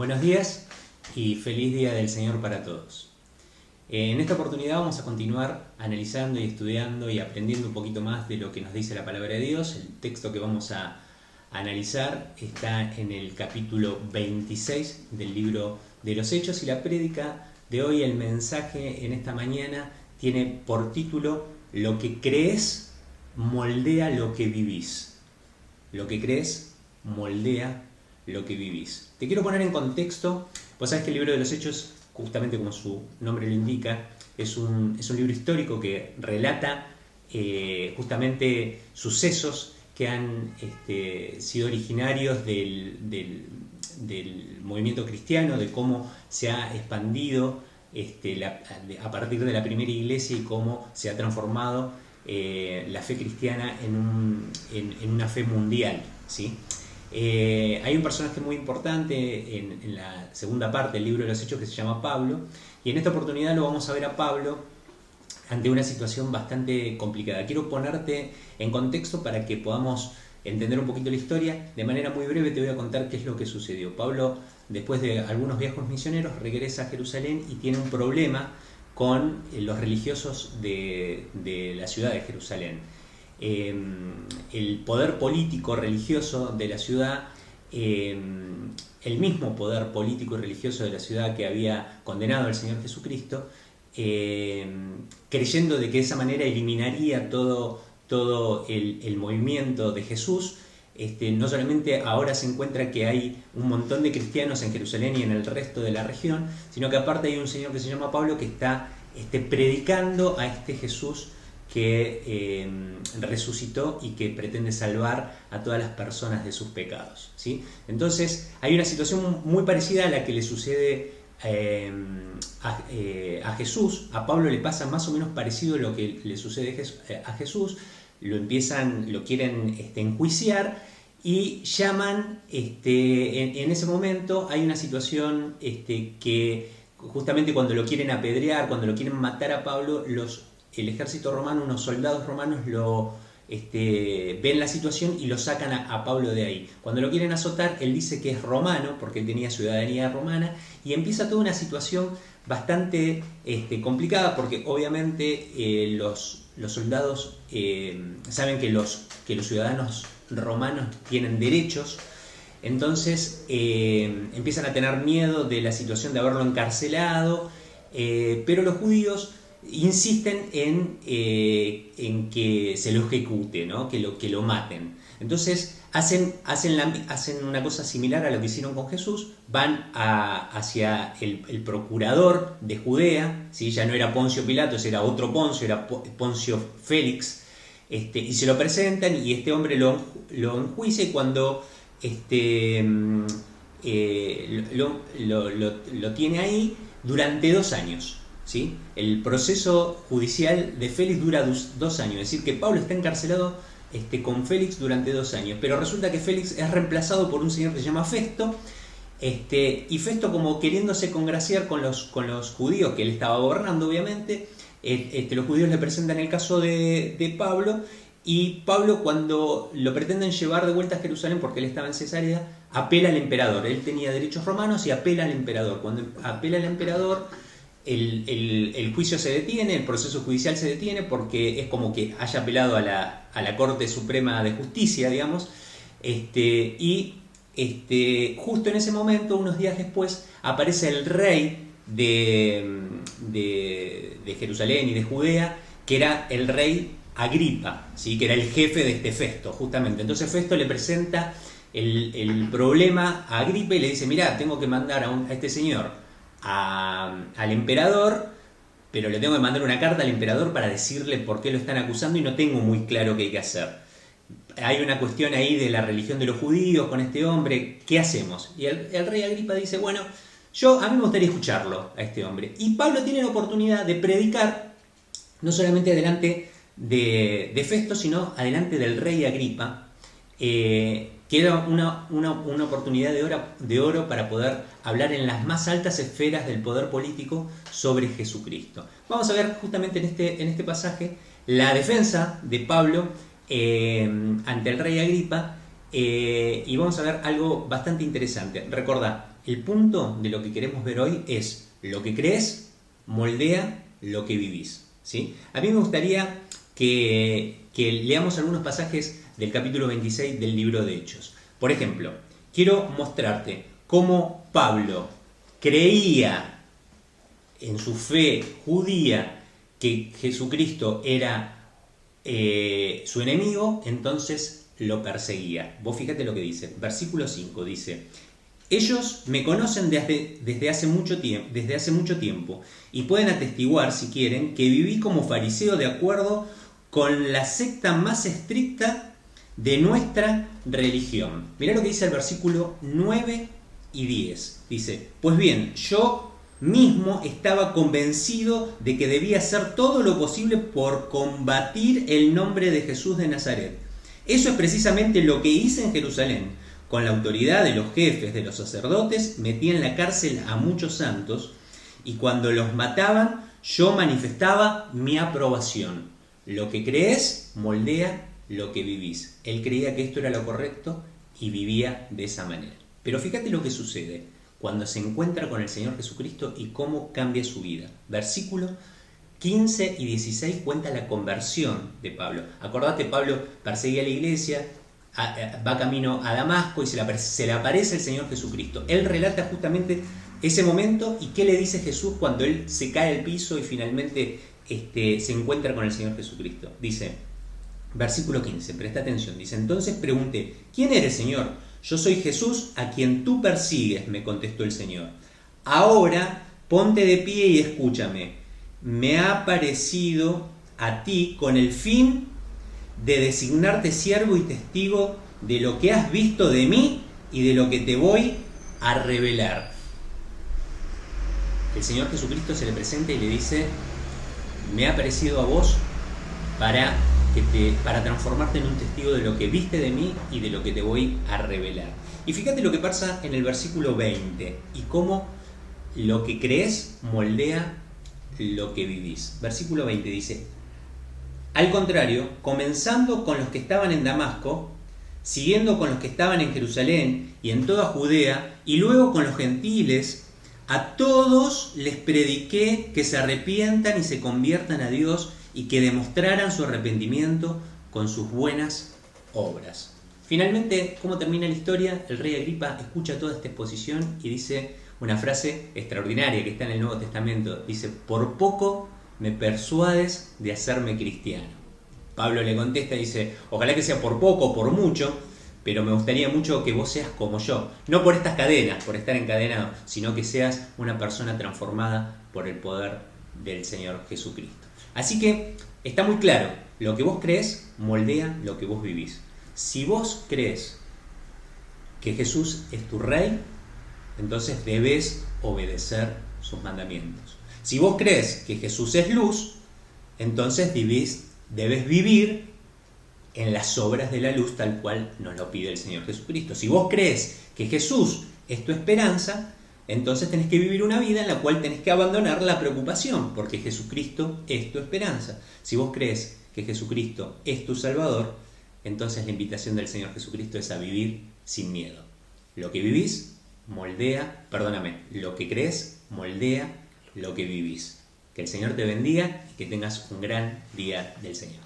Buenos días y feliz Día del Señor para todos. En esta oportunidad vamos a continuar analizando y estudiando y aprendiendo un poquito más de lo que nos dice la palabra de Dios. El texto que vamos a analizar está en el capítulo 26 del libro de los Hechos, y la prédica de hoy, el mensaje en esta mañana, tiene por título: Lo que crees moldea lo que vivís. Lo que crees moldea lo que vivís. Te quiero poner en contexto. Vos sabés que el libro de los Hechos, justamente como su nombre lo indica, es un libro histórico que relata justamente sucesos que han sido originarios del movimiento cristiano, de cómo se ha expandido a partir de la primera iglesia y cómo se ha transformado la fe cristiana en una fe mundial, ¿sí? Hay un personaje muy importante en la segunda parte del libro de los Hechos que se llama Pablo, y en esta oportunidad lo vamos a ver a Pablo ante una situación bastante complicada. Quiero ponerte en contexto para que podamos entender un poquito la historia. De manera muy breve te voy a contar qué es lo que sucedió. Pablo, después de algunos viajes misioneros, regresa a Jerusalén y tiene un problema con los religiosos de la ciudad de Jerusalén. El poder político religioso de la ciudad, el mismo poder político y religioso de la ciudad que había condenado al Señor Jesucristo, creyendo de que de esa manera eliminaría todo el movimiento de Jesús. No solamente ahora se encuentra que hay un montón de cristianos en Jerusalén y en el resto de la región, sino que aparte hay un señor que se llama Pablo que está predicando a este Jesús que resucitó y que pretende salvar a todas las personas de sus pecados, ¿sí? Entonces hay una situación muy parecida a la que le sucede a Jesús. A Pablo le pasa más o menos parecido a lo que le sucede a Jesús. Lo quieren enjuiciar y llaman, en ese momento hay una situación que justamente cuando lo quieren apedrear, cuando lo quieren matar a Pablo, el ejército romano, unos soldados romanos ven la situación y lo sacan a Pablo de ahí. Cuando lo quieren azotar, él dice que es romano porque él tenía ciudadanía romana, y empieza toda una situación bastante complicada, porque obviamente los soldados saben que los ciudadanos romanos tienen derechos. Entonces empiezan a tener miedo de la situación de haberlo encarcelado, pero los judíos insisten en que se lo ejecute, ¿no? que lo maten. Entonces hacen una cosa similar a lo que hicieron con Jesús. Van hacia el procurador de Judea, ¿sí? Ya no era Poncio Pilatos, era otro Poncio, era Poncio Félix, y se lo presentan, y este hombre lo enjuicia, y cuando lo tiene ahí durante 2 años. ¿Sí? El proceso judicial de Félix dura 2 años, es decir, que Pablo está encarcelado con Félix durante 2 años, pero resulta que Félix es reemplazado por un señor que se llama Festo, y Festo, como queriéndose congraciar con los judíos que él estaba gobernando, obviamente, los judíos le presentan el caso de Pablo, y Pablo, cuando lo pretenden llevar de vuelta a Jerusalén porque él estaba en Cesarea, apela al emperador. Él tenía derechos romanos y apela al emperador. Cuando apela al emperador, el juicio se detiene, el proceso judicial se detiene, porque es como que haya apelado a la Corte Suprema de Justicia, digamos, y justo en ese momento, unos días después, aparece el rey de Jerusalén y de Judea, que era el rey Agripa, ¿sí? Que era el jefe de este Festo, justamente. Entonces Festo le presenta el problema a Agripa y le dice: mirá, tengo que mandar a este señor al emperador, pero le tengo que mandar una carta al emperador para decirle por qué lo están acusando y no tengo muy claro qué hay que hacer. Hay una cuestión ahí de la religión de los judíos con este hombre, ¿qué hacemos? Y el rey Agripa dice: bueno, a mí me gustaría escucharlo a este hombre. Y Pablo tiene la oportunidad de predicar no solamente delante de Festo, sino adelante del rey Agripa, que era una oportunidad de oro para poder hablar en las más altas esferas del poder político sobre Jesucristo. Vamos a ver justamente en este pasaje la defensa de Pablo ante el rey Agripa, y vamos a ver algo bastante interesante. Recordá, el punto de lo que queremos ver hoy es lo que crees moldea lo que vivís, ¿sí? A mí me gustaría que leamos algunos pasajes del capítulo 26 del libro de Hechos. Por ejemplo, quiero mostrarte cómo Pablo creía en su fe judía que Jesucristo era su enemigo, entonces lo perseguía. Vos fíjate lo que dice, versículo 5 dice: ellos me conocen desde hace mucho tiempo y pueden atestiguar, si quieren, que viví como fariseo de acuerdo con la secta más estricta de nuestra religión. Mirá lo que dice el versículo 9 y 10. Dice: pues bien, yo mismo estaba convencido de que debía hacer todo lo posible por combatir el nombre de Jesús de Nazaret. Eso es precisamente lo que hice en Jerusalén. Con la autoridad de los jefes, de los sacerdotes, metí en la cárcel a muchos santos, y cuando los mataban yo manifestaba mi aprobación. Lo que crees moldea lo que vivís. Él creía que esto era lo correcto y vivía de esa manera. Pero fíjate lo que sucede cuando se encuentra con el Señor Jesucristo y cómo cambia su vida. Versículo 15 y 16 cuenta la conversión de Pablo. Acordate, Pablo perseguía a la iglesia, va camino a Damasco y se le aparece el Señor Jesucristo. Él relata justamente ese momento y qué le dice Jesús cuando él se cae al piso y finalmente se encuentra con el Señor Jesucristo. Dice, versículo 15, presta atención, dice: entonces pregunté, ¿quién eres, Señor? Yo soy Jesús a quien tú persigues, me contestó el Señor. Ahora ponte de pie y escúchame. Me ha parecido a ti con el fin de designarte siervo y testigo de lo que has visto de mí y de lo que te voy a revelar. El Señor Jesucristo se le presenta y le dice: me ha parecido a vos para transformarte en un testigo de lo que viste de mí y de lo que te voy a revelar. Y fíjate lo que pasa en el versículo 20 y cómo lo que crees moldea lo que vivís. Versículo 20 dice: al contrario, comenzando con los que estaban en Damasco, siguiendo con los que estaban en Jerusalén y en toda Judea, y luego con los gentiles, a todos les prediqué que se arrepientan y se conviertan a Dios y que demostraran su arrepentimiento con sus buenas obras. Finalmente, ¿cómo termina la historia? El rey Agripa escucha toda esta exposición y dice una frase extraordinaria que está en el Nuevo Testamento. Dice: por poco me persuades de hacerme cristiano. Pablo le contesta y dice: ojalá que sea por poco o por mucho, pero me gustaría mucho que vos seas como yo. No por estas cadenas, por estar encadenado, sino que seas una persona transformada por el poder del Señor Jesucristo. Así que está muy claro, lo que vos crees moldea lo que vos vivís. Si vos crees que Jesús es tu Rey, entonces debes obedecer sus mandamientos. Si vos crees que Jesús es luz, entonces debes vivir en las obras de la luz tal cual nos lo pide el Señor Jesucristo. Si vos crees que Jesús es tu esperanza, entonces tenés que vivir una vida en la cual tenés que abandonar la preocupación, porque Jesucristo es tu esperanza. Si vos crees que Jesucristo es tu Salvador, entonces la invitación del Señor Jesucristo es a vivir sin miedo. Lo que vivís lo que crees moldea lo que vivís. Que el Señor te bendiga y que tengas un gran día del Señor.